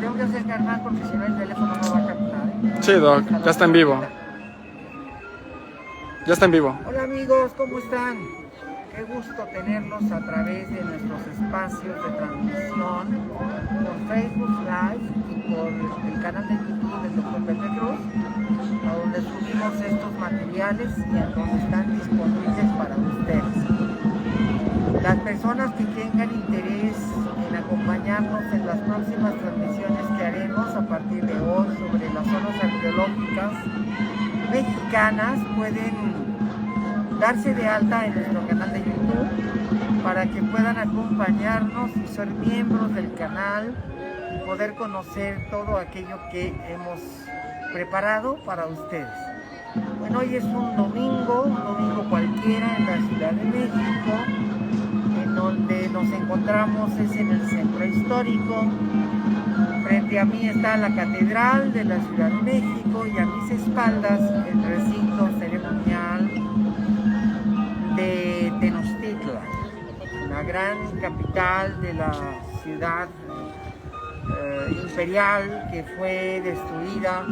tengo que acercar más porque si no el teléfono no va a captar. Sí, Doc, ya está en vivo. Ya está en vivo. Hola amigos, ¿cómo están? Qué gusto tenerlos a través de nuestros espacios de transmisión por Facebook Live y por el canal de YouTube del Dr. Pepe Cruz, a donde subimos estos materiales y a donde están disponibles para ustedes. Las personas que tengan interés en acompañarnos en las próximas transmisiones que haremos a partir de hoy sobre las zonas arqueológicas mexicanas pueden darse de alta en nuestro canal de YouTube para que puedan acompañarnos y ser miembros del canal y poder conocer todo aquello que hemos preparado para ustedes. Bueno, hoy es un domingo cualquiera en la Ciudad de México, en donde nos encontramos es en el centro histórico. Frente a mí está la Catedral de la Ciudad de México y a mis espaldas el recinto ceremonial de Tenochtitlan, la gran capital de la ciudad imperial que fue destruida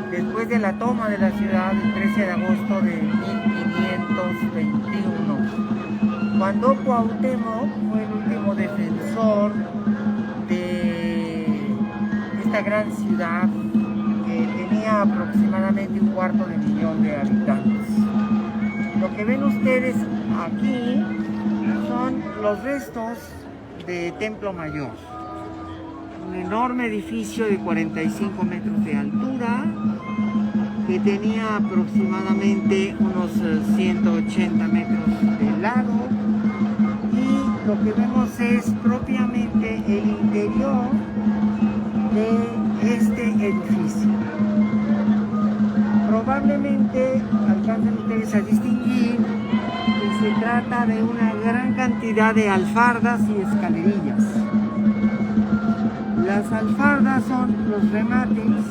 después de la toma de la ciudad el 13 de agosto de 1521, cuando Cuauhtémoc fue el último defensor de esta gran ciudad que tenía aproximadamente 250,000 de habitantes. Lo que ven ustedes aquí son los restos de Templo Mayor, un enorme edificio de 45 metros de altura que tenía aproximadamente unos 180 metros de lado, y lo que vemos es propiamente el interior de este edificio. Probablemente alcancen ustedes a distinguir que se trata de una gran cantidad de alfardas y escalerillas. Las alfardas son los remates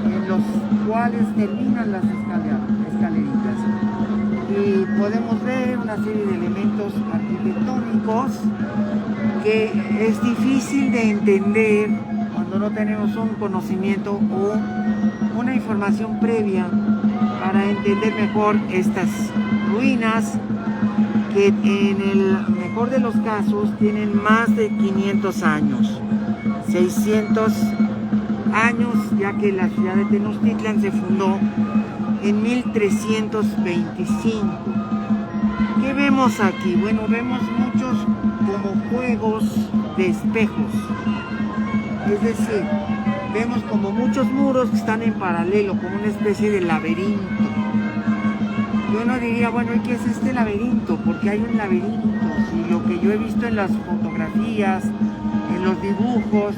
en los cuales terminan las escalerillas. Y podemos ver una serie de elementos arquitectónicos que es difícil de entender cuando no tenemos un conocimiento o una información previa para entender mejor estas ruinas, que en el mejor de los casos tienen más de 500 años, 600 años, ya que la ciudad de Tenochtitlan se fundó en 1325. ¿Qué vemos aquí? Bueno, vemos muchos como juegos de espejos, es decir, vemos como muchos muros que están en paralelo, como una especie de laberinto. Yo no diría, bueno, ¿y qué es este laberinto? Porque hay un laberinto, y lo que yo he visto en las fotografías, en los dibujos,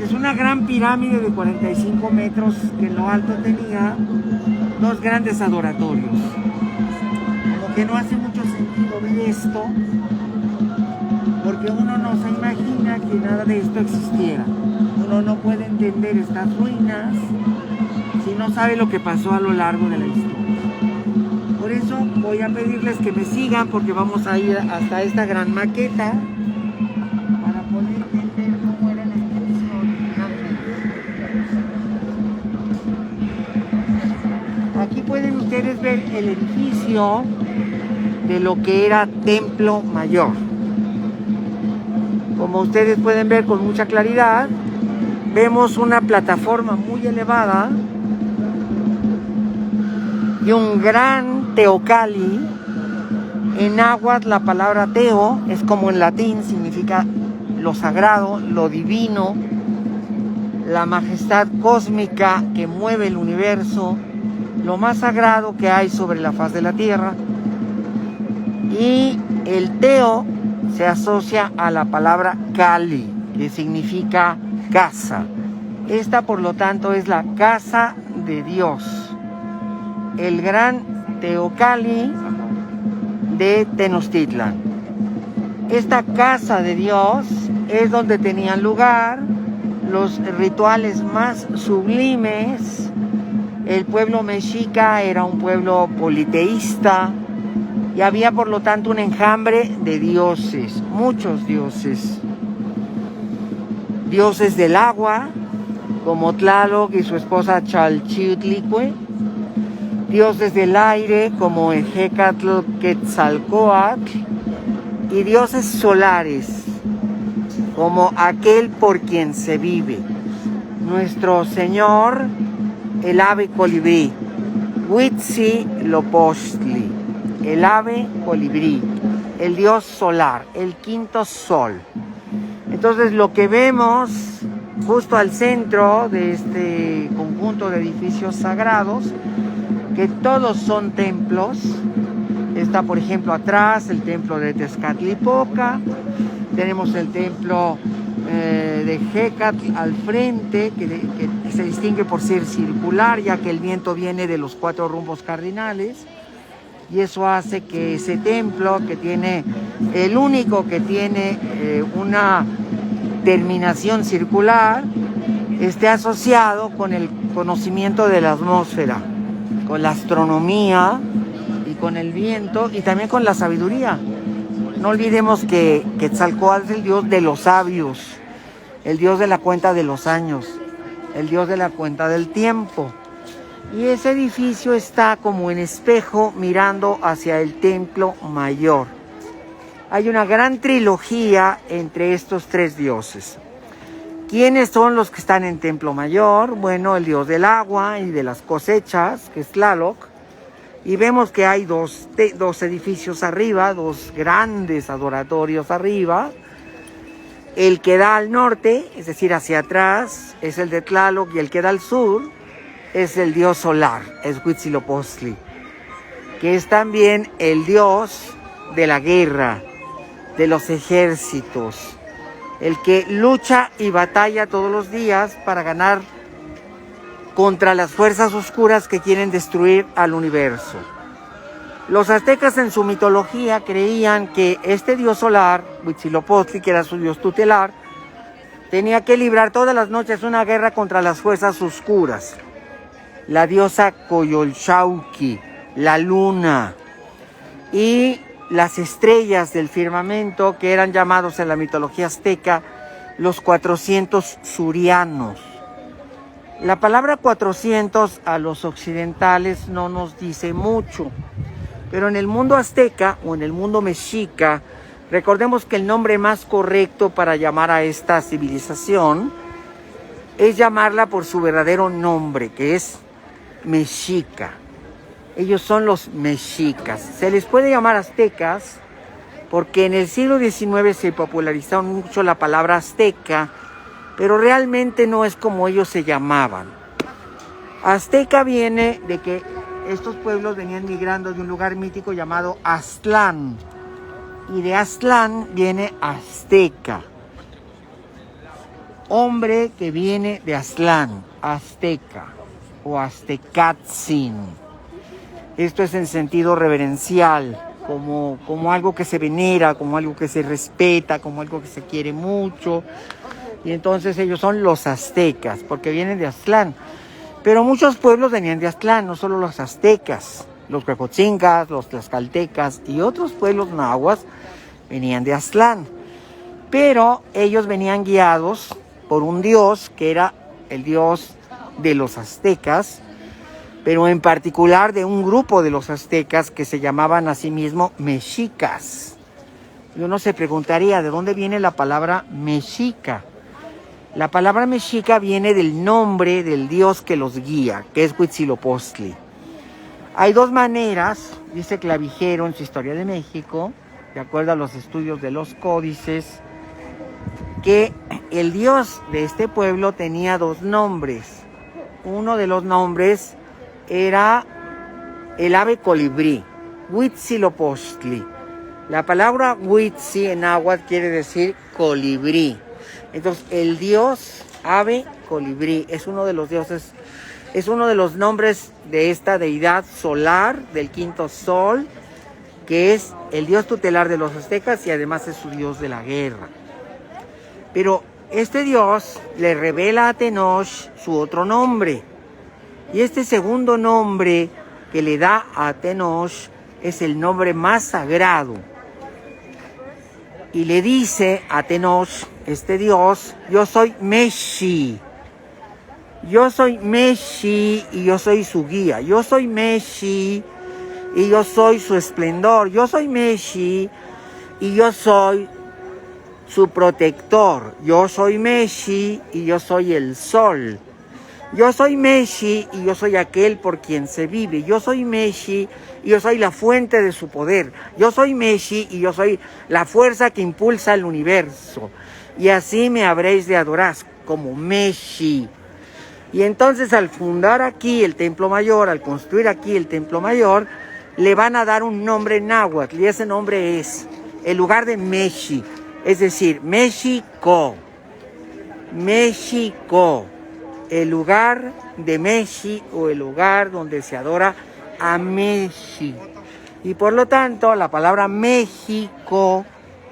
es una gran pirámide de 45 metros que en lo alto tenía dos grandes adoratorios. Como que no hace mucho sentido ver esto, porque uno no se imagina que nada de esto existiera. Uno no puede entender estas ruinas si no sabe lo que pasó a lo largo de la historia. Por eso voy a pedirles que me sigan, porque vamos a ir hasta esta gran maqueta para poder entender cómo era el edificio originalmente. Aquí pueden ustedes ver el edificio de lo que era Templo Mayor. Como ustedes pueden ver con mucha claridad, vemos una plataforma muy elevada y un gran teocalli. En náhuatl la palabra teo es como en latín, significa lo sagrado, lo divino, la majestad cósmica que mueve el universo, lo más sagrado que hay sobre la faz de la tierra. Y el teo se asocia a la palabra cali, que significa casa. Esta, por lo tanto, es la casa de Dios, el gran teocalli de Tenochtitlan. Esta casa de Dios es donde tenían lugar los rituales más sublimes. El pueblo mexica era un pueblo politeísta y había por lo tanto un enjambre de dioses, muchos dioses. dioses del agua, como Tlaloc y su esposa Chalchiutlicue, dioses del aire, como Ejecatl, Quetzalcóatl, y dioses solares, como aquel por quien se vive, nuestro Señor, el ave colibrí, Huitzilopochtli, el ave colibrí, el dios solar, el quinto sol. Entonces lo que vemos justo al centro de este conjunto de edificios sagrados, que todos son templos, está por ejemplo atrás el templo de Tezcatlipoca, tenemos el templo de Hecatl al frente, que se distingue por ser circular, ya que el viento viene de los 4 rumbos cardinales, y eso hace que ese templo, que tiene, el único que tiene una terminación circular, esté asociado con el conocimiento de la atmósfera, con la astronomía y con el viento y también con la sabiduría. No olvidemos que Quetzalcóatl es el dios de los sabios, el dios de la cuenta de los años, el dios de la cuenta del tiempo. Y ese edificio está como en espejo mirando hacia el templo mayor. Hay una gran trilogía entre estos 3 dioses. ¿Quiénes son los que están en templo mayor? Bueno, el dios del agua y de las cosechas, que es Tlaloc. Y vemos que hay dos edificios arriba, 2 grandes adoratorios arriba. El que da al norte, es decir, hacia atrás, es el de Tlaloc, y el que da al sur es el dios solar, es Huitzilopochtli, que es también el dios de la guerra, de los ejércitos, el que lucha y batalla todos los días para ganar contra las fuerzas oscuras que quieren destruir al universo. Los aztecas en su mitología creían que este dios solar, Huitzilopochtli, que era su dios tutelar, tenía que librar todas las noches una guerra contra las fuerzas oscuras. La diosa Coyolxauhqui, la luna y las estrellas del firmamento, que eran llamados en la mitología azteca los 400 surianos. La palabra 400 a los occidentales no nos dice mucho, pero en el mundo azteca o en el mundo mexica, recordemos que el nombre más correcto para llamar a esta civilización es llamarla por su verdadero nombre, que es mexica. Ellos son los mexicas. Se les puede llamar aztecas porque en el siglo XIX se popularizó mucho la palabra azteca, pero realmente no es como ellos se llamaban. Azteca viene de que estos pueblos venían migrando de un lugar mítico llamado Aztlán, y de Aztlán viene azteca. Hombre que viene de Aztlán, azteca o aztecatzin. Esto es en sentido reverencial, como algo que se venera, como algo que se respeta, como algo que se quiere mucho. Y entonces ellos son los aztecas, porque vienen de Aztlán. Pero muchos pueblos venían de Aztlán, no solo los aztecas, los huejotzincas, los tlaxcaltecas y otros pueblos nahuas venían de Aztlán. Pero ellos venían guiados por un dios que era el dios de los aztecas, pero en particular de un grupo de los aztecas que se llamaban a sí mismos mexicas. Y uno se preguntaría, ¿de dónde viene la palabra mexica? La palabra mexica viene del nombre del dios que los guía, que es Huitzilopochtli. Hay 2 maneras, dice Clavijero en su Historia de México, de acuerdo a los estudios de los códices, que el dios de este pueblo tenía 2 nombres. Uno de los nombres era el ave colibrí, Huitzilopochtli. La palabra Huitzi en náhuatl quiere decir colibrí. Entonces, el dios ave colibrí es uno de los dioses, es uno de los nombres de esta deidad solar, del quinto sol, que es el dios tutelar de los aztecas y además es su dios de la guerra. Pero este dios le revela a Tenoch su otro nombre. Y este segundo nombre que le da a Tenoch es el nombre más sagrado. y le dice a Tenoch, este dios, yo soy Meshi. Yo soy Meshi y yo soy su guía. Yo soy Meshi y yo soy su esplendor. Yo soy Meshi y yo soy su protector. Yo soy Meshi y yo soy el sol. Yo soy Meshi y yo soy aquel por quien se vive. Yo soy Meshi y yo soy la fuente de su poder. Yo soy Meshi y yo soy la fuerza que impulsa el universo. Y así me habréis de adorar como Meshi. Y entonces al fundar aquí el templo mayor, al construir aquí el templo mayor, le van a dar un nombre náhuatl. Y ese nombre es el lugar de Meshi. Es decir, México. México. El lugar de Meshi o el lugar donde se adora a Meshi. Y por lo tanto, la palabra México,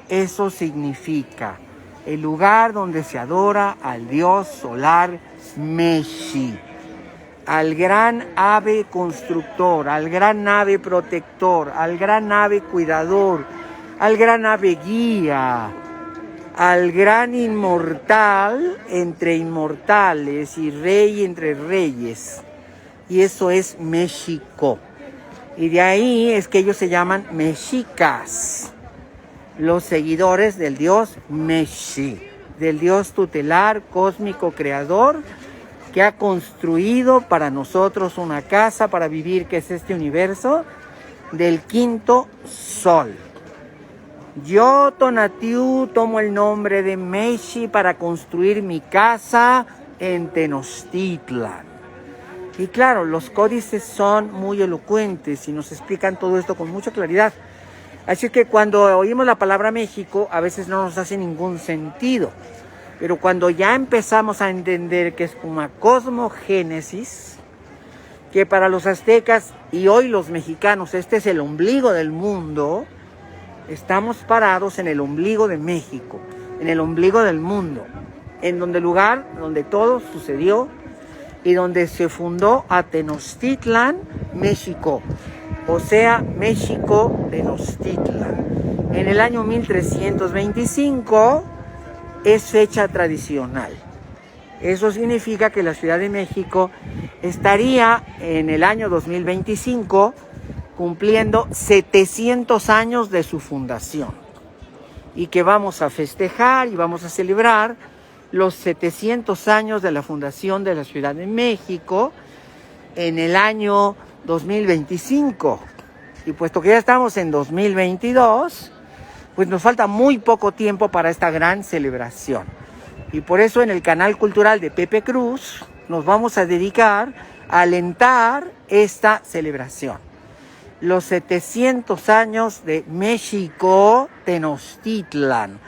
eso significa el lugar donde se adora al dios solar Meshi, al gran ave constructor, al gran ave protector, al gran ave cuidador, al gran ave guía, al gran inmortal entre inmortales y rey entre reyes. Y eso es México. Y de ahí es que ellos se llaman mexicas, los seguidores del dios Meshi, del dios tutelar, cósmico, creador, que ha construido para nosotros una casa para vivir, que es este universo del quinto sol. Yo, Tonatiuh, tomo el nombre de Meshi para construir mi casa en Tenochtitlan. Y claro, los códices son muy elocuentes y nos explican todo esto con mucha claridad. Así que cuando oímos la palabra México, a veces no nos hace ningún sentido. Pero cuando ya empezamos a entender que es una cosmogénesis, que para los aztecas y hoy los mexicanos este es el ombligo del mundo, estamos parados en el ombligo de México, en el ombligo del mundo, en donde el lugar donde todo sucedió y donde se fundó a Tenochtitlan, México, o sea, México Tenochtitlan. En el año 1325 es fecha tradicional. Eso significa que la Ciudad de México estaría en el año 2025 cumpliendo 700 años de su fundación y que vamos a festejar y vamos a celebrar los 700 años de la fundación de la Ciudad de México en el año 2025. Y puesto que ya estamos en 2022, pues nos falta muy poco tiempo para esta gran celebración. Y por eso en el canal cultural de Pepe Cruz nos vamos a dedicar a alentar esta celebración. Los 700 años de México Tenochtitlan,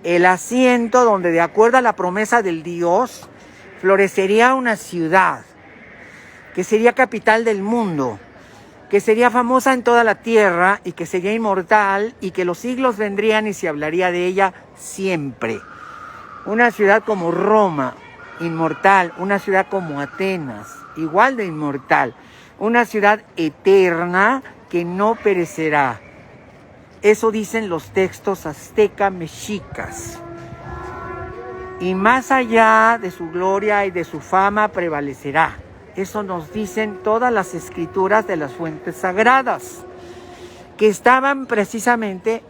el asiento donde, de acuerdo a la promesa del dios, florecería una ciudad que sería capital del mundo, que sería famosa en toda la tierra y que sería inmortal y que los siglos vendrían y se hablaría de ella siempre. Una ciudad como Roma, inmortal, una ciudad como Atenas, igual de inmortal, una ciudad eterna que no perecerá. Eso dicen los textos azteca mexicas. Y más allá de su gloria y de su fama prevalecerá. Eso nos dicen todas las escrituras de las fuentes sagradas, que estaban precisamente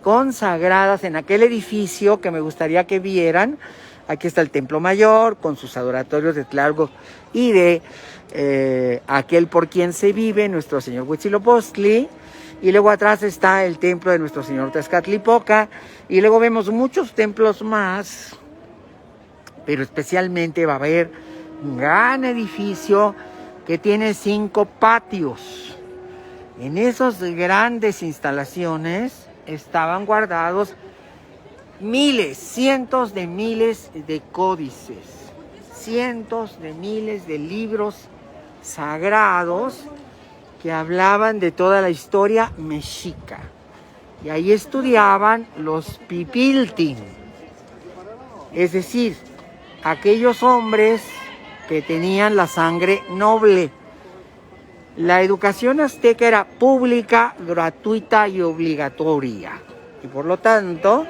consagradas en aquel edificio que me gustaría que vieran. Aquí está el Templo Mayor con sus adoratorios de Tlalgo y de aquel por quien se vive, nuestro Señor Huitzilopochtli. Y luego atrás está el templo de nuestro Señor Tezcatlipoca. Y luego vemos muchos templos más, pero especialmente va a haber un gran edificio que tiene 5 patios. En esas grandes instalaciones estaban guardados miles, cientos de miles de códices, cientos de miles de libros sagrados que hablaban de toda la historia mexica. Y ahí estudiaban los pipiltin, es decir, aquellos hombres que tenían la sangre noble. La educación azteca era pública, gratuita y obligatoria. y por lo tanto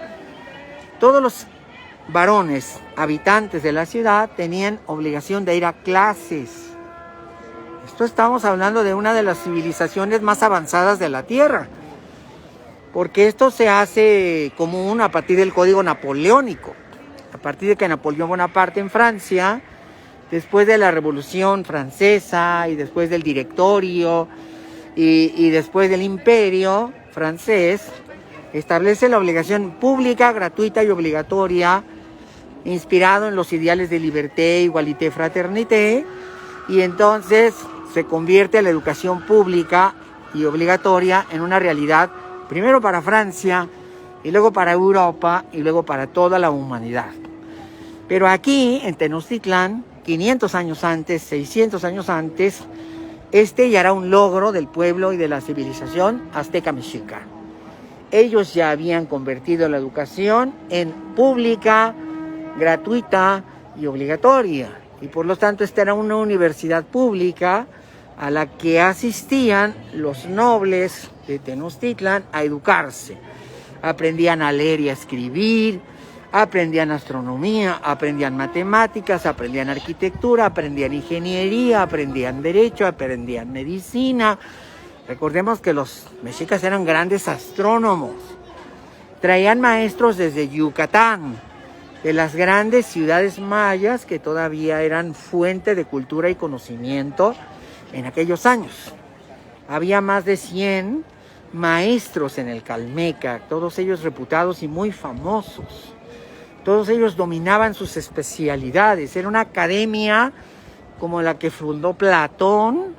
todos los varones habitantes de la ciudad tenían obligación de ir a clases. Esto estamos hablando de una de las civilizaciones más avanzadas de la Tierra, porque esto se hace común a partir del Código Napoleónico, a partir de que Napoleón Bonaparte en Francia, después de la Revolución Francesa y después del Directorio y después del Imperio francés, establece la obligación pública, gratuita y obligatoria, inspirado en los ideales de liberté, igualité, fraternité, y entonces se convierte la educación pública y obligatoria en una realidad, primero para Francia, y luego para Europa, y luego para toda la humanidad. Pero aquí, en Tenochtitlán, 500 años antes, 600 años antes, ya era un logro del pueblo y de la civilización azteca mexica. Ellos ya habían convertido la educación en pública, gratuita y obligatoria. Y por lo tanto, esta era una universidad pública a la que asistían los nobles de Tenochtitlán a educarse. Aprendían a leer y a escribir, aprendían astronomía, aprendían matemáticas, aprendían arquitectura, aprendían ingeniería, aprendían derecho, aprendían medicina. Recordemos que los mexicas eran grandes astrónomos. Traían maestros desde Yucatán, de las grandes ciudades mayas que todavía eran fuente de cultura y conocimiento en aquellos años. Había más de 100 maestros en el Calmeca, todos ellos reputados y muy famosos. Todos ellos dominaban sus especialidades. Era una academia como la que fundó Platón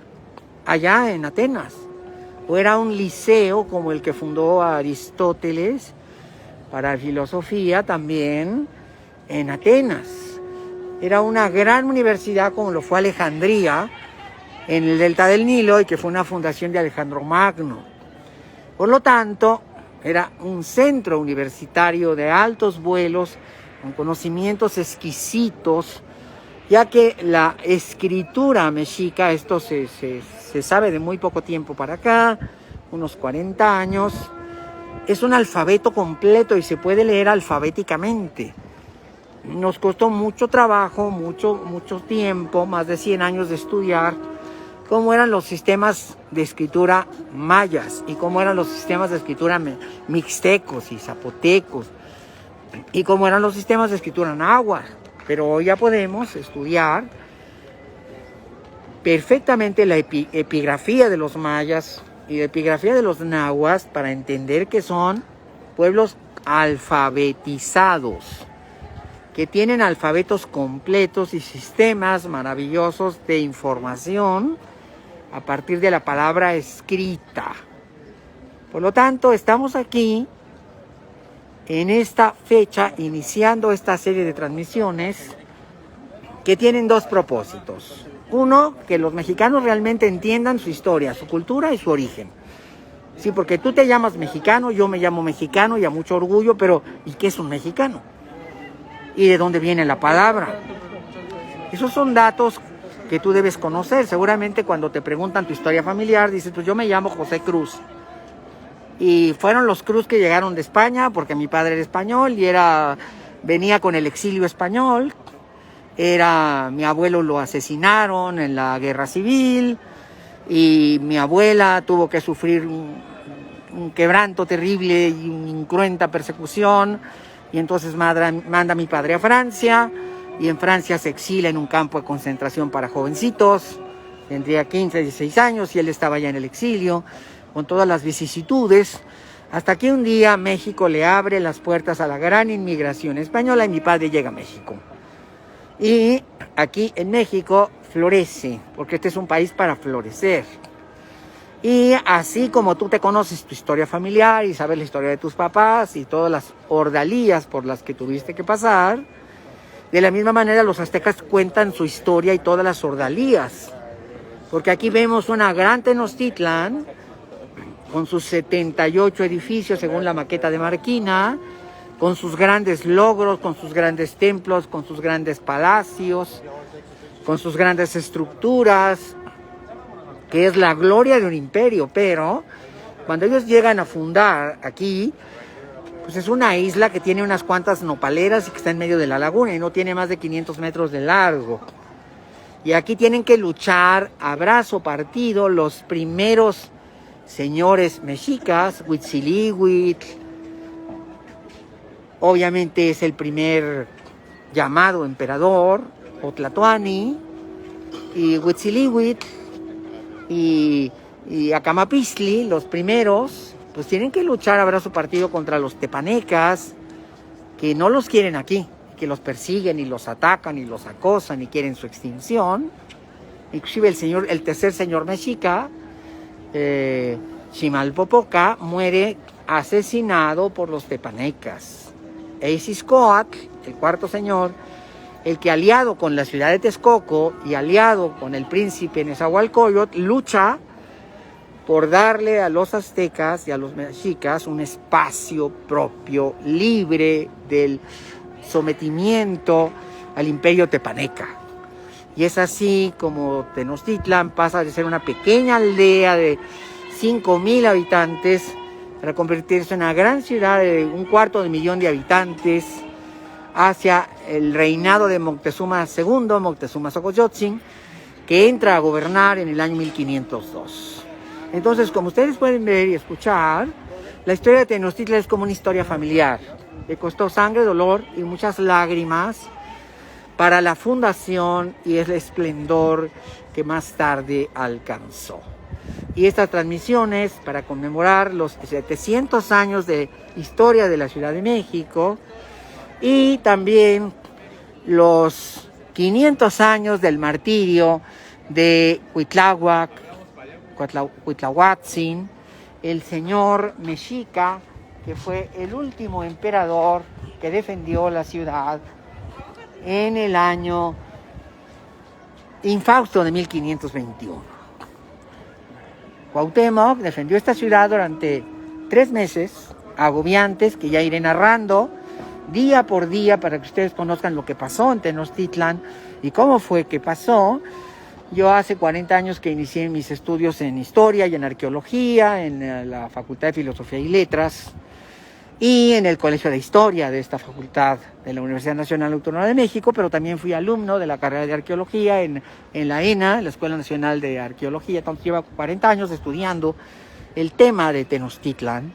allá en Atenas. O era un liceo como el que fundó Aristóteles para filosofía también en Atenas. Era una gran universidad como lo fue Alejandría en el delta del Nilo y que fue una fundación de Alejandro Magno. Por lo tanto, era un centro universitario de altos vuelos con conocimientos exquisitos, ya que la escritura mexica, esto se sabe de muy poco tiempo para acá, unos 40 años, es un alfabeto completo y se puede leer alfabéticamente. Nos costó mucho trabajo, mucho tiempo, más de 100 años de estudiar cómo eran los sistemas de escritura mayas y cómo eran los sistemas de escritura mixtecos y zapotecos y cómo eran los sistemas de escritura náhuatl. Pero hoy ya podemos estudiar perfectamente la epigrafía de los mayas y la epigrafía de los nahuas para entender que son pueblos alfabetizados, que tienen alfabetos completos y sistemas maravillosos de información a partir de la palabra escrita. Por lo tanto, estamos aquí en esta fecha iniciando esta serie de transmisiones que tienen dos propósitos. Uno, que los mexicanos realmente entiendan su historia, su cultura y su origen. Sí, porque tú te llamas mexicano, yo me llamo mexicano y a mucho orgullo, pero ¿y qué es un mexicano? ¿Y de dónde viene la palabra? Esos son datos que tú debes conocer. Seguramente cuando te preguntan tu historia familiar, dices, pues yo me llamo José Cruz. Y fueron los Cruz que llegaron de España, porque mi padre era español y venía con el exilio español. Mi abuelo lo asesinaron en la guerra civil y mi abuela tuvo que sufrir un quebranto terrible y una incruenta persecución. Y entonces manda a mi padre a Francia, y en Francia se exila en un campo de concentración para jovencitos. Tendría 15, 16 años y él estaba ya en el exilio, con todas las vicisitudes, hasta que un día México le abre las puertas a la gran inmigración española y mi padre llega a México. Y aquí en México florece, porque este es un país para florecer. Y así como tú te conoces tu historia familiar y sabes la historia de tus papás y todas las ordalías por las que tuviste que pasar, de la misma manera los aztecas cuentan su historia y todas las ordalías. Porque aquí vemos una gran Tenochtitlán con sus 78 edificios según la maqueta de Marquina, con sus grandes logros, con sus grandes templos, con sus grandes palacios, con sus grandes estructuras, que es la gloria de un imperio. Pero cuando ellos llegan a fundar aquí, pues es una isla que tiene unas cuantas nopaleras y que está en medio de la laguna y no tiene más de 500 metros de largo. Y aquí tienen que luchar a brazo partido los primeros señores mexicas, Huitzilihuitl, obviamente es el primer llamado emperador, Otlatoani, y Huitzilihuitl y Acamapistli, los primeros, pues tienen que luchar a brazo partido contra los tepanecas, que no los quieren aquí, que los persiguen y los atacan y los acosan y quieren su extinción. Inclusive el tercer señor mexica, Ximalpopoca, muere asesinado por los tepanecas. Eisiscoatl, el cuarto señor, el que aliado con la ciudad de Texcoco y aliado con el príncipe Nezahualcóyotl, lucha por darle a los aztecas y a los mexicas un espacio propio, libre del sometimiento al imperio tepaneca. Y es así como Tenochtitlan pasa de ser una pequeña aldea de 5,000 habitantes para convertirse en una gran ciudad de 250,000 de habitantes hacia el reinado de Moctezuma II, Moctezuma Xocoyotzin, que entra a gobernar en el año 1502. Entonces, como ustedes pueden ver y escuchar, la historia de Tenochtitlan es como una historia familiar. Le costó sangre, dolor y muchas lágrimas para la fundación y el esplendor que más tarde alcanzó. Y estas transmisiones para conmemorar los 700 años de historia de la Ciudad de México y también los 500 años del martirio de Cuitlahuatzin, el señor mexica, que fue el último emperador que defendió la ciudad en el año infausto de 1521. Cuauhtémoc defendió esta ciudad durante 3 meses, agobiantes, que ya iré narrando día por día para que ustedes conozcan lo que pasó en Tenochtitlan y cómo fue que pasó. Yo hace 40 años que inicié mis estudios en Historia y en Arqueología, en la Facultad de Filosofía y Letras y en el Colegio de Historia de esta facultad de la Universidad Nacional Autónoma de México, pero también fui alumno de la carrera de Arqueología en la ENA, la Escuela Nacional de Arqueología. Entonces llevo 40 años estudiando el tema de Tenochtitlan,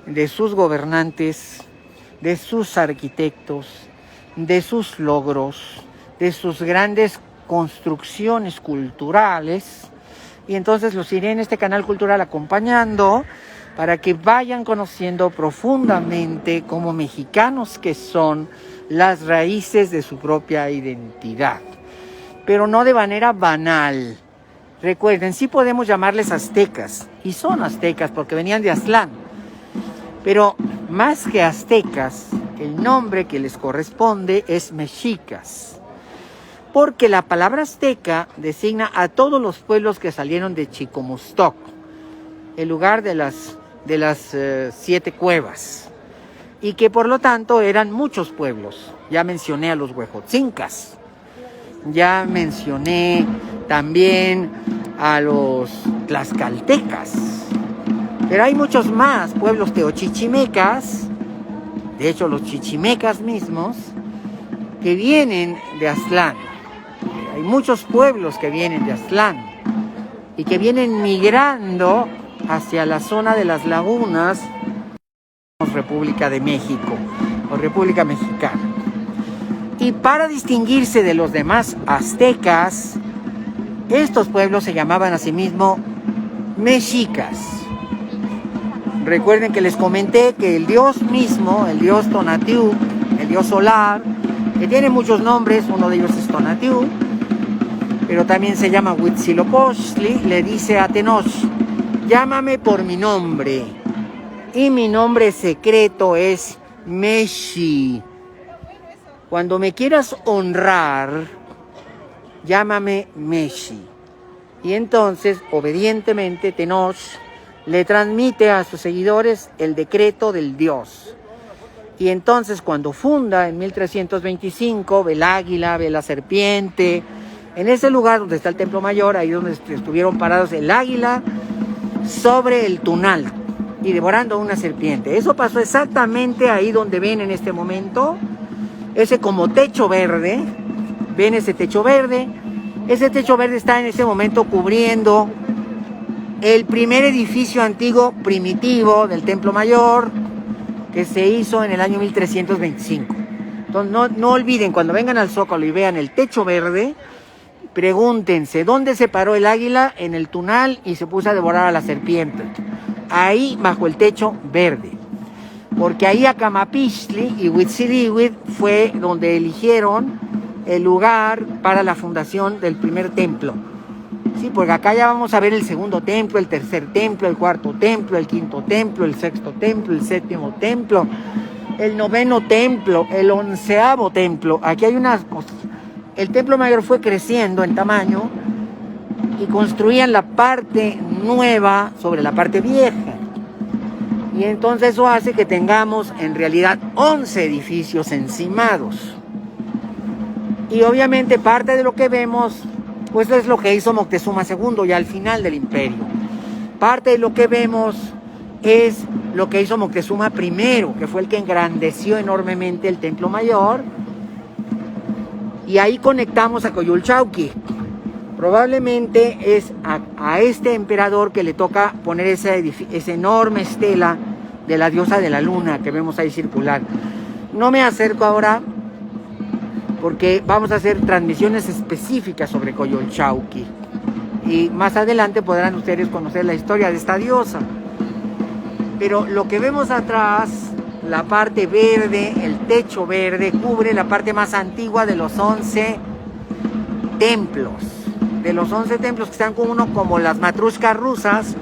de sus gobernantes, de sus arquitectos, de sus logros, de sus grandes construcciones culturales, y entonces los iré en este canal cultural acompañando para que vayan conociendo profundamente como mexicanos que son las raíces de su propia identidad, pero no de manera banal. Recuerden, sí podemos llamarles aztecas, y son aztecas porque venían de Aztlán, pero más que aztecas, el nombre que les corresponde es mexicas, porque la palabra azteca designa a todos los pueblos que salieron de Chicomostoc, el lugar de las 7 cuevas, y que por lo tanto eran muchos pueblos. Ya mencioné a los huejotzincas, ya mencioné también a los tlaxcaltecas, pero hay muchos más pueblos teochichimecas, de hecho los chichimecas mismos, que vienen de Aztlán. Hay muchos pueblos que vienen de Aztlán y que vienen migrando hacia la zona de las lagunas, República de México o República Mexicana. Y para distinguirse de los demás aztecas, estos pueblos se llamaban a sí mismos mexicas. Recuerden que les comenté que el dios mismo, el dios Tonatiuh, el dios solar, que tiene muchos nombres, uno de ellos es Tonatiuh, pero también se llama Huitzilopochtli, le dice a Tenoch: llámame por mi nombre, y mi nombre secreto es Meshi. Cuando me quieras honrar, llámame Meshi. Y entonces, obedientemente, Tenoch le transmite a sus seguidores el decreto del dios. Y entonces, cuando funda en 1325, ve el águila, ve la serpiente, en ese lugar donde está el Templo Mayor, ahí donde estuvieron parados el águila sobre el Tunal, y devorando una serpiente. Eso pasó exactamente ahí donde ven en este momento, ese como techo verde. ¿Ven ese techo verde? Ese techo verde está en este momento cubriendo el primer edificio antiguo primitivo del Templo Mayor, que se hizo en el año 1325. Entonces no olviden, cuando vengan al Zócalo y vean el techo verde, pregúntense, ¿dónde se paró el águila? En el Tunal, y se puso a devorar a la serpiente. Ahí, bajo el techo verde. Porque ahí Acamapixtli y Huitzilihuitl fue donde eligieron el lugar para la fundación del primer templo. Sí, porque acá ya vamos a ver el segundo templo, el tercer templo, el cuarto templo, el quinto templo, el sexto templo, el séptimo templo, el noveno templo, el 11º templo. Aquí hay unas cosas. El Templo Mayor fue creciendo en tamaño y construían la parte nueva sobre la parte vieja. Y entonces eso hace que tengamos en realidad 11 edificios encimados. Y obviamente parte de lo que vemos, pues es lo que hizo Moctezuma II ya al final del imperio. Parte de lo que vemos es lo que hizo Moctezuma I, que fue el que engrandeció enormemente el Templo Mayor. Y ahí conectamos a Coyolxauhqui. Probablemente es a este emperador que le toca poner esa enorme estela de la diosa de la luna que vemos ahí circular. No me acerco ahora porque vamos a hacer transmisiones específicas sobre Coyolxauhqui. Y más adelante podrán ustedes conocer la historia de esta diosa. Pero lo que vemos atrás, la parte verde, el techo verde, cubre la parte más antigua de los 11 templos. De los 11 templos que están como las matrushkas rusas,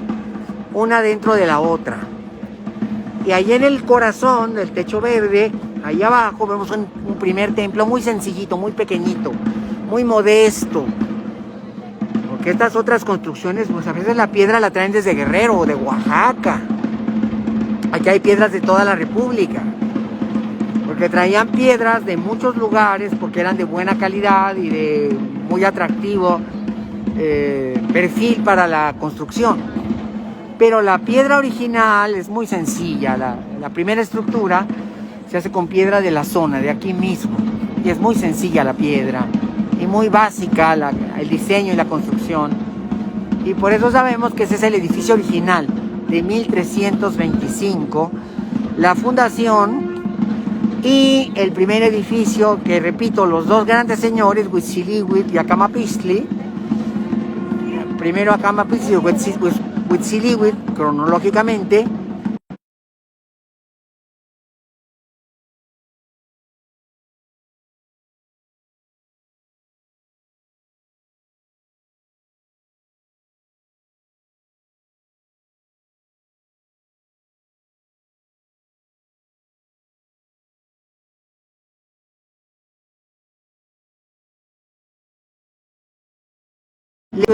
una dentro de la otra. Y ahí en el corazón del techo verde, ahí abajo, vemos un primer templo muy sencillito, muy pequeñito, muy modesto. Porque estas otras construcciones, pues a veces la piedra la traen desde Guerrero o de Oaxaca. Aquí hay piedras de toda la República, porque traían piedras de muchos lugares, porque eran de buena calidad y de muy atractivo perfil para la construcción. Pero la piedra original es muy sencilla. La primera estructura se hace con piedra de la zona, de aquí mismo, y es muy sencilla la piedra y muy básica el diseño y la construcción, y por eso sabemos que ese es el edificio original de 1325, la fundación, y el primer edificio que, repito, los dos grandes señores, Huitzilihuitl y Acamapixtli, primero Acamapixtli y Huitzilihuitl, cronológicamente,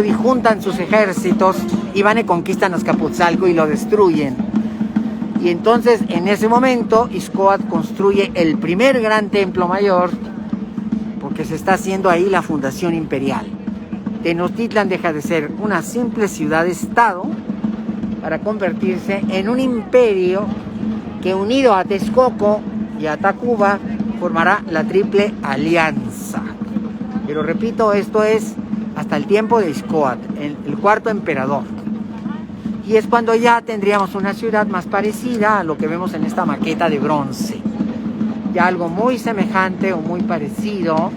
y juntan sus ejércitos y van y conquistan Azcapotzalco y lo destruyen. Y entonces en ese momento Ixcoatl construye el primer gran templo mayor, porque se está haciendo ahí la fundación imperial. Tenochtitlan deja de ser una simple ciudad-estado para convertirse en un imperio que, unido a Texcoco y a Tacuba, formará la Triple Alianza. Pero repito, esto es hasta el tiempo de Ixcoatl, el cuarto emperador. Y es cuando ya tendríamos una ciudad más parecida a lo que vemos en esta maqueta de bronce. Ya algo muy semejante o muy parecido,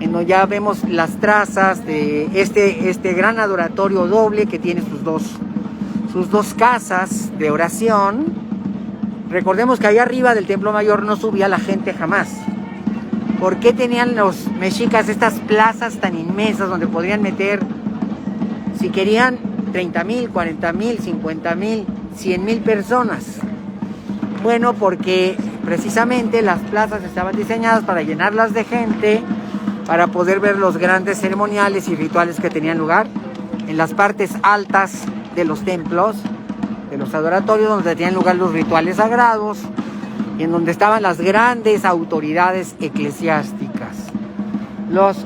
en donde ya vemos las trazas de este gran adoratorio doble que tiene sus dos casas de oración. Recordemos que allá arriba del Templo Mayor no subía la gente jamás. ¿Por qué tenían los mexicas estas plazas tan inmensas donde podrían meter, si querían, 30,000, 40,000, 50,000, 100,000 personas? Bueno, porque precisamente las plazas estaban diseñadas para llenarlas de gente, para poder ver los grandes ceremoniales y rituales que tenían lugar en las partes altas de los templos, de los adoratorios, donde tenían lugar los rituales sagrados, y en donde estaban las grandes autoridades eclesiásticas, los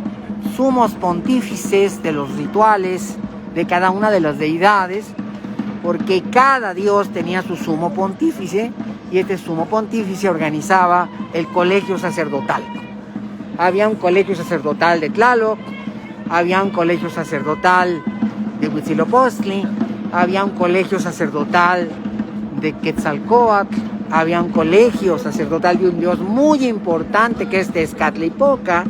sumos pontífices de los rituales de cada una de las deidades, porque cada dios tenía su sumo pontífice y este sumo pontífice organizaba el colegio sacerdotal. Había un colegio sacerdotal de Tlaloc, había un colegio sacerdotal de Huitzilopochtli, había un colegio sacerdotal de Quetzalcóatl, había un colegio sacerdotal de un dios muy importante que es Tezcatlipoca,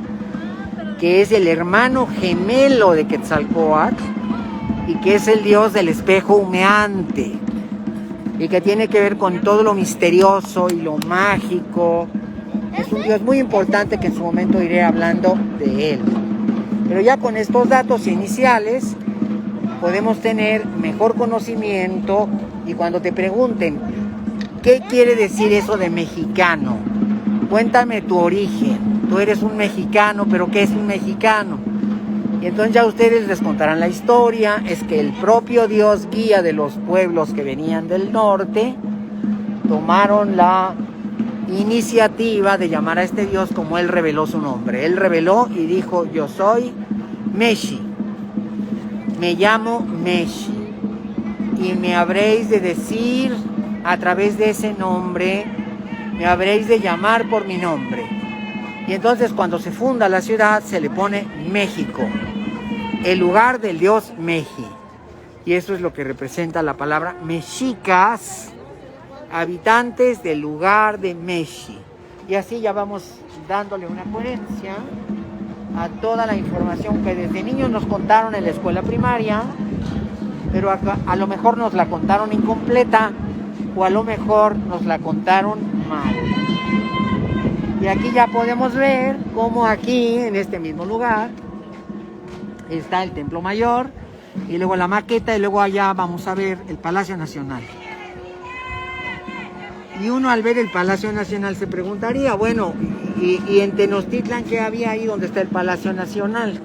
que es el hermano gemelo de Quetzalcóatl y que es el dios del espejo humeante y que tiene que ver con todo lo misterioso y lo mágico. Es un dios muy importante que en su momento iré hablando de él. Pero ya con estos datos iniciales podemos tener mejor conocimiento y cuando te pregunten ¿qué quiere decir eso de mexicano? Cuéntame tu origen. Tú eres un mexicano, pero ¿qué es un mexicano? Y entonces ya ustedes les contarán la historia. Es que el propio Dios guía de los pueblos que venían del norte tomaron la iniciativa de llamar a este Dios como él reveló su nombre. Él reveló y dijo: yo soy Meshi, me llamo Meshi, y me habréis de decir a través de ese nombre, me habréis de llamar por mi nombre. Y entonces cuando se funda la ciudad se le pone México, el lugar del dios Meji. Y eso es lo que representa la palabra mexicas, habitantes del lugar de Meshi. Y así ya vamos dándole una coherencia a toda la información que desde niños nos contaron en la escuela primaria, pero a lo mejor nos la contaron incompleta o a lo mejor nos la contaron mal. Y aquí ya podemos ver cómo aquí, en este mismo lugar, está el Templo Mayor y luego la maqueta y luego allá vamos a ver el Palacio Nacional. Y uno al ver el Palacio Nacional se preguntaría, bueno, ¿y en Tenochtitlan qué había ahí donde está el Palacio Nacional?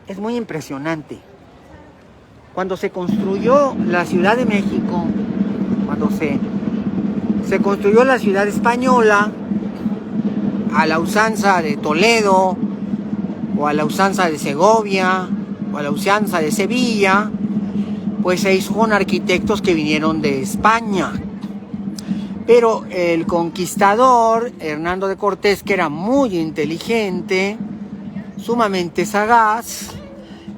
Es muy impresionante. Cuando se construyó la Ciudad de México, cuando se construyó la ciudad española, a la usanza de Toledo, o a la usanza de Segovia, o a la usanza de Sevilla, pues se hizo con arquitectos que vinieron de España. Pero el conquistador, Hernando de Cortés, que era muy inteligente, sumamente sagaz,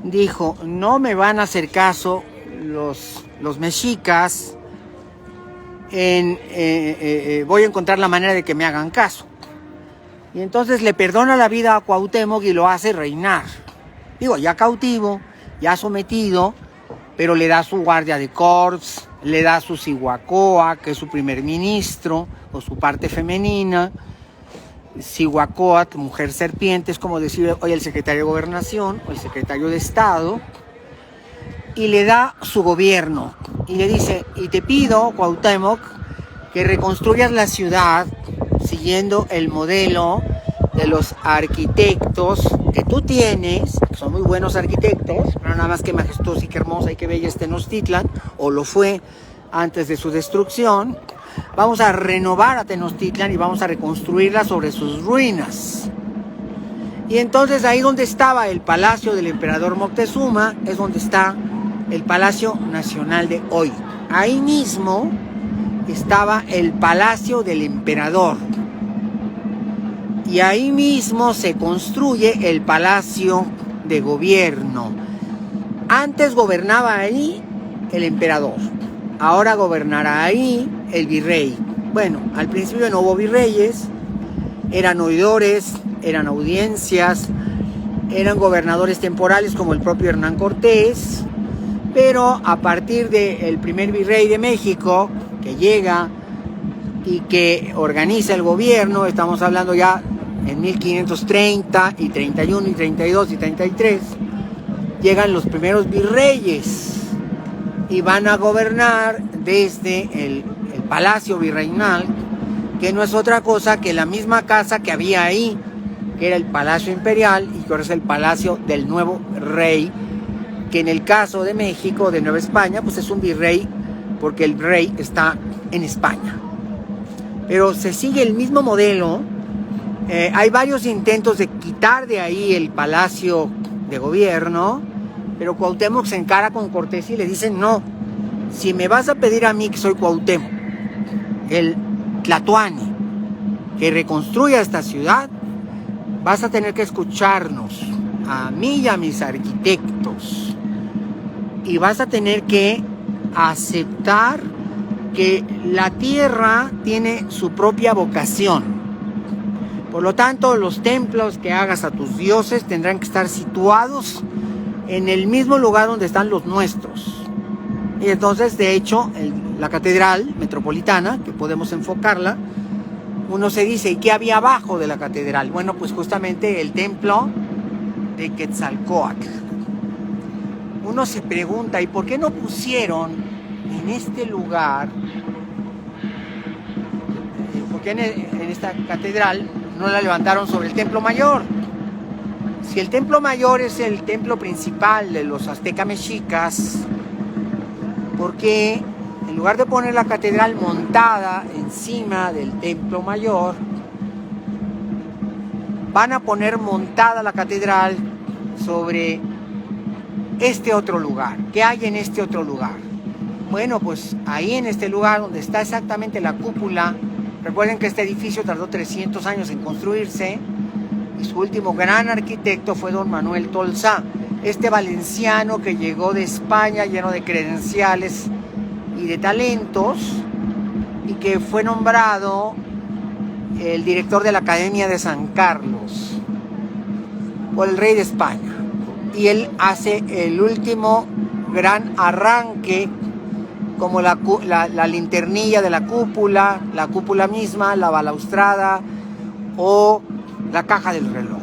dijo: no me van a hacer caso los mexicas, voy a encontrar la manera de que me hagan caso. Y entonces le perdona la vida a Cuauhtémoc y lo hace reinar. Digo, ya cautivo, ya sometido, pero le da su guardia de corps, le da su Cihuacóatl, que es su primer ministro, o su parte femenina. Cihuacóatl, mujer serpiente, es como decir hoy el secretario de Gobernación o el secretario de Estado, y le da su gobierno y le dice: y te pido, Cuauhtémoc, que reconstruyas la ciudad siguiendo el modelo de los arquitectos que tú tienes, que son muy buenos arquitectos, pero nada más que majestuosa y que hermosa y que bella es Tenochtitlan, o lo fue antes de su destrucción. Vamos a renovar a Tenochtitlan y vamos a reconstruirla sobre sus ruinas. Y entonces ahí donde estaba el palacio del emperador Moctezuma es donde está el Palacio Nacional de hoy. Ahí mismo estaba el Palacio del Emperador. Y ahí mismo se construye el Palacio de Gobierno. Antes gobernaba ahí el emperador. Ahora gobernará ahí el virrey. Bueno, al principio no hubo virreyes, eran oidores, eran audiencias, eran gobernadores temporales como el propio Hernán Cortés, pero a partir del primer virrey de México, que llega y que organiza el gobierno, estamos hablando ya en 1530 y 31 y 32 y 33, llegan los primeros virreyes y van a gobernar desde el Palacio Virreinal, que no es otra cosa que la misma casa que había ahí, que era el Palacio Imperial y que ahora es el Palacio del Nuevo Rey, que en el caso de México, de Nueva España, pues es un virrey porque el rey está en España. Pero se sigue el mismo modelo. Hay varios intentos de quitar de ahí el Palacio de Gobierno Pero Cuauhtémoc se encara con Cortés y le dice: no, si me vas a pedir a mí, que soy Cuauhtémoc, el tlatoani, que reconstruya esta ciudad, vas a tener que escucharnos a mí y a mis arquitectos, y vas a tener que aceptar que la tierra tiene su propia vocación. Por lo tanto, los templos que hagas a tus dioses tendrán que estar situados en el mismo lugar donde están los nuestros. Y entonces, de hecho, la catedral metropolitana, que podemos enfocarla, uno se dice: ¿y qué había abajo de la catedral? Bueno, pues justamente el templo de Quetzalcóatl. Uno se pregunta: ¿y por qué no pusieron en este lugar, por qué en esta catedral no la levantaron sobre el templo mayor? Si el templo mayor es el templo principal de los aztecas mexicas, ¿por qué en lugar de poner la catedral montada encima del templo mayor, van a poner montada la catedral sobre este otro lugar? ¿Qué hay en este otro lugar? Bueno, pues ahí en este lugar donde está exactamente la cúpula, recuerden que este edificio tardó 300 años en construirse, y su último gran arquitecto fue don Manuel Tolsá, este valenciano que llegó de España lleno de credenciales y de talentos, y que fue nombrado el director de la Academia de San Carlos por el rey de España. Y él hace el último gran arranque, como la linternilla de la cúpula misma, la balaustrada o la caja del reloj.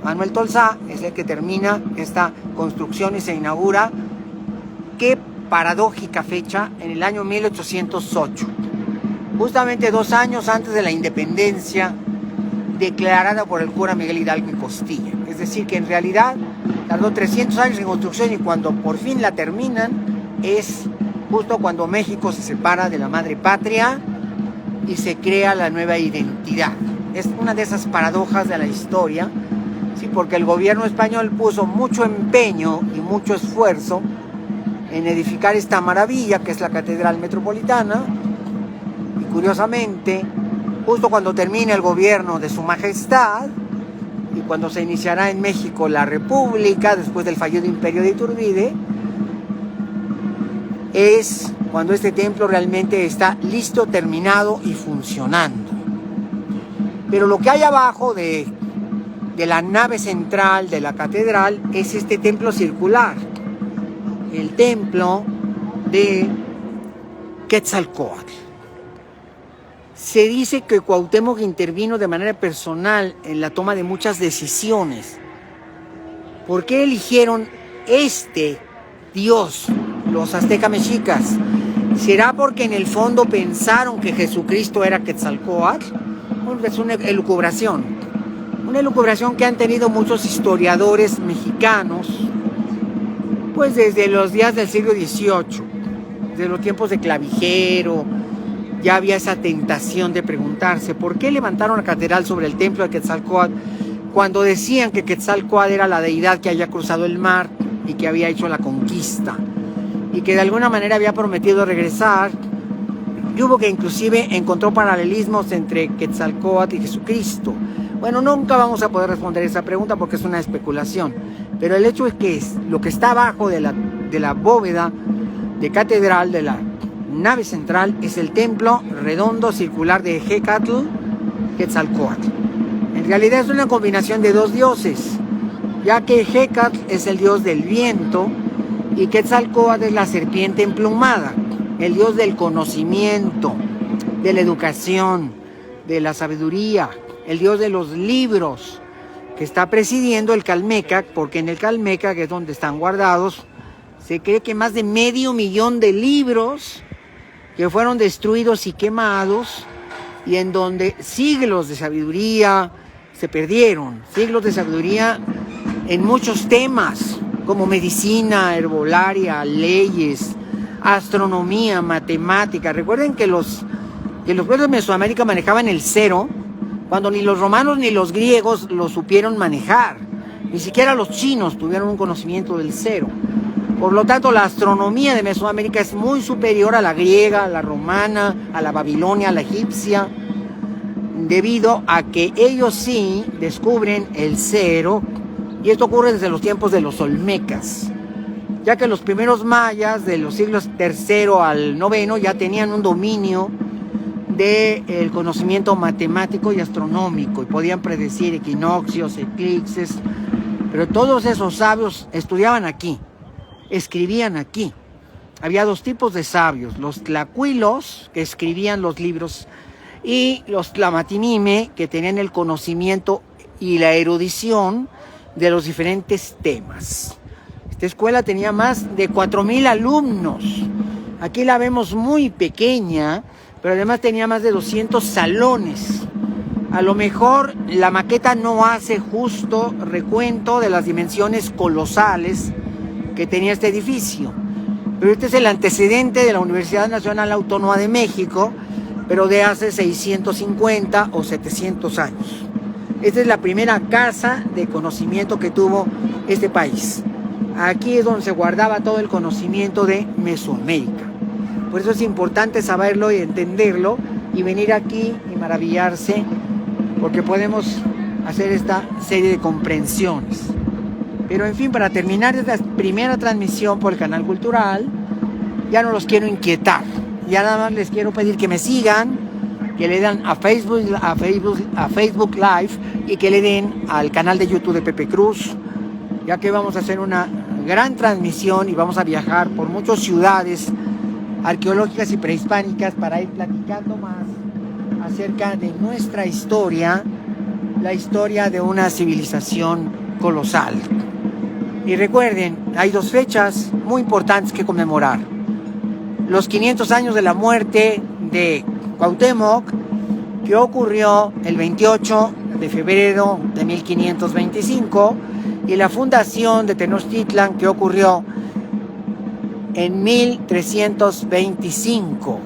Manuel Tolsá es el que termina esta construcción y se inaugura, qué paradójica fecha, en el año 1808, justamente 2 años antes de la independencia declarada por el cura Miguel Hidalgo y Costilla. Es decir, que en realidad tardó 300 años en construcción, y cuando por fin la terminan es justo cuando México se separa de la madre patria y se crea la nueva identidad. Es una de esas paradojas de la historia, sí, porque el gobierno español puso mucho empeño y mucho esfuerzo en edificar esta maravilla que es la Catedral Metropolitana, y curiosamente, justo cuando termina el gobierno de Su Majestad y cuando se iniciará en México la República después del fallido Imperio de Iturbide, es cuando este templo realmente está listo, terminado y funcionando. Pero lo que hay abajo de la nave central de la catedral es este templo circular, el templo de Quetzalcóatl. Se dice que Cuauhtémoc intervino de manera personal en la toma de muchas decisiones. ¿Por qué eligieron este dios los aztecas mexicas? ¿Será porque en el fondo pensaron que Jesucristo era Quetzalcóatl? Bueno, es una elucubración que han tenido muchos historiadores mexicanos, pues desde los días del siglo XVIII, desde los tiempos de Clavijero. Ya había esa tentación de preguntarse por qué levantaron la catedral sobre el templo de Quetzalcóatl, cuando decían que Quetzalcóatl era la deidad que había cruzado el mar y que había hecho la conquista, y que de alguna manera había prometido regresar. Y hubo que inclusive encontró paralelismos entre Quetzalcóatl y Jesucristo. Bueno, nunca vamos a poder responder esa pregunta porque es una especulación, pero el hecho es que lo que está abajo de la bóveda de catedral, de la nave central, es el templo redondo circular de Hecatl Quetzalcóatl. En realidad es una combinación de 2 dioses, ya que Hecatl es el dios del viento y Quetzalcóatl es la serpiente emplumada, el dios del conocimiento, de la educación, de la sabiduría, el dios de los libros, que está presidiendo el Calmecac, porque en el Calmecac, que es donde están guardados, se cree que más de 500,000 de libros que fueron destruidos y quemados, y en donde siglos de sabiduría se perdieron, siglos de sabiduría en muchos temas, como medicina, herbolaria, leyes, astronomía, matemática. Recuerden que los pueblos de Mesoamérica manejaban el cero, cuando ni los romanos ni los griegos lo supieron manejar. Ni siquiera los chinos tuvieron un conocimiento del cero. Por lo tanto, la astronomía de Mesoamérica es muy superior a la griega, a la romana, a la babilonia, a la egipcia, debido a que ellos sí descubren el cero, y esto ocurre desde los tiempos de los olmecas, ya que los primeros mayas de los siglos III al IX ya tenían un dominio del conocimiento matemático y astronómico y podían predecir equinoccios, eclipses, pero todos esos sabios estudiaban aquí, escribían aquí. Había dos tipos de sabios, los tlacuilos, que escribían los libros, y los tlamatimime, que tenían el conocimiento y la erudición de los diferentes temas. Esta escuela tenía más de 4,000 alumnos. Aquí la vemos muy pequeña, pero además tenía más de 200 salones. A lo mejor la maqueta no hace justo recuento de las dimensiones colosales que tenía este edificio. Pero este es el antecedente de la Universidad Nacional Autónoma de México, pero de hace 650 o 700 años. Esta es la primera casa de conocimiento que tuvo este país. Aquí es donde se guardaba todo el conocimiento de Mesoamérica. Por eso es importante saberlo y entenderlo y venir aquí y maravillarse, porque podemos hacer esta serie de comprensiones. Pero en fin, para terminar esta primera transmisión por el canal cultural, ya no los quiero inquietar. Ya nada más les quiero pedir que me sigan, que le den a Facebook Live y que le den al canal de YouTube de Pepe Cruz, ya que vamos a hacer una gran transmisión y vamos a viajar por muchas ciudades arqueológicas y prehispánicas para ir platicando más acerca de nuestra historia, la historia de una civilización colosal. Y recuerden, hay dos fechas muy importantes que conmemorar. Los 500 años de la muerte de Cuauhtémoc, que ocurrió el 28 de febrero de 1525, y la fundación de Tenochtitlan, que ocurrió en 1325,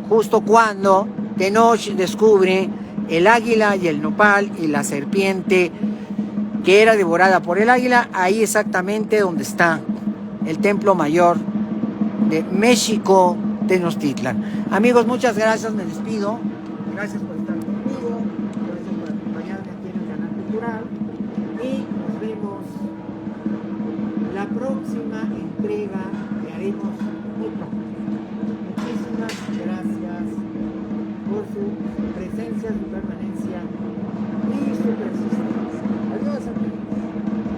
justo cuando Tenoch descubre el águila y el nopal y la serpiente que era devorada por el águila, ahí exactamente donde está el templo mayor de México, Tenochtitlan. Amigos, muchas gracias, me despido. Gracias por estar conmigo, gracias por acompañarme aquí en el canal cultural y nos vemos la próxima entrega que haremos